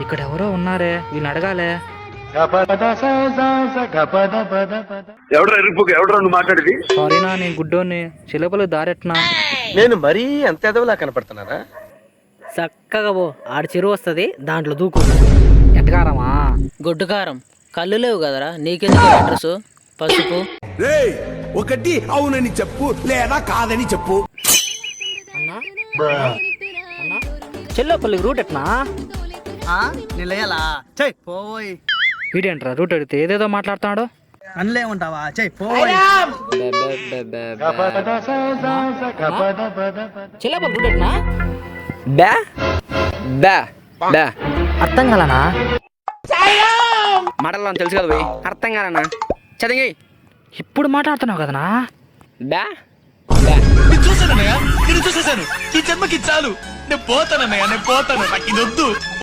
ఇక్కడ ఎవరో ఉన్నారే, వీళ్ళని అడగాలే. ఎవడరా నువ్వు మాట్లాడేది? సారీనా, నేను గుడ్డోని. చిలపలు దారెట్నా? నేను మరీ అంత ఎదవలా కనపడుతున్నారా? చక్కగా పో, ఆడ చెరువు వస్తుంది, దాంట్లో దూకు. ఎట్టగారమా? గొడ్డు కారం. కళ్ళు లేవు కదరా, నీకెందుకు అడ్రస్? పసుపు. ఒకటి అవునని చెప్పు లేదా కాదని చెప్పు. అన్నా చెల్లపల్లికి రూట్ ఎట్నా? నిలయలా చెయ్ పోయ్. వీడేంట్రా రూట్ అడిగితే ఏదేదో మాట్లాడుతున్నాడు. అనలేమంటావా? చెయ్ పోయ్. చెల్లపల్లి రూట్ ఎట్నా? బ్యా బ్యా బ్యా. అర్థం కాలనా? మాటల్లో తెలుసు కదా పోయి, అర్థం కాదన్నా. చదివి ఇప్పుడు మాట్లాడుతున్నావు కదనా? బ్యా చూసానన్నయ్య, నేను చూసేసాను. ఈ జన్మకి చాలు. నేను పోతానన్నయ్య, నేను పోతాను. నాకు ఇది వద్దు.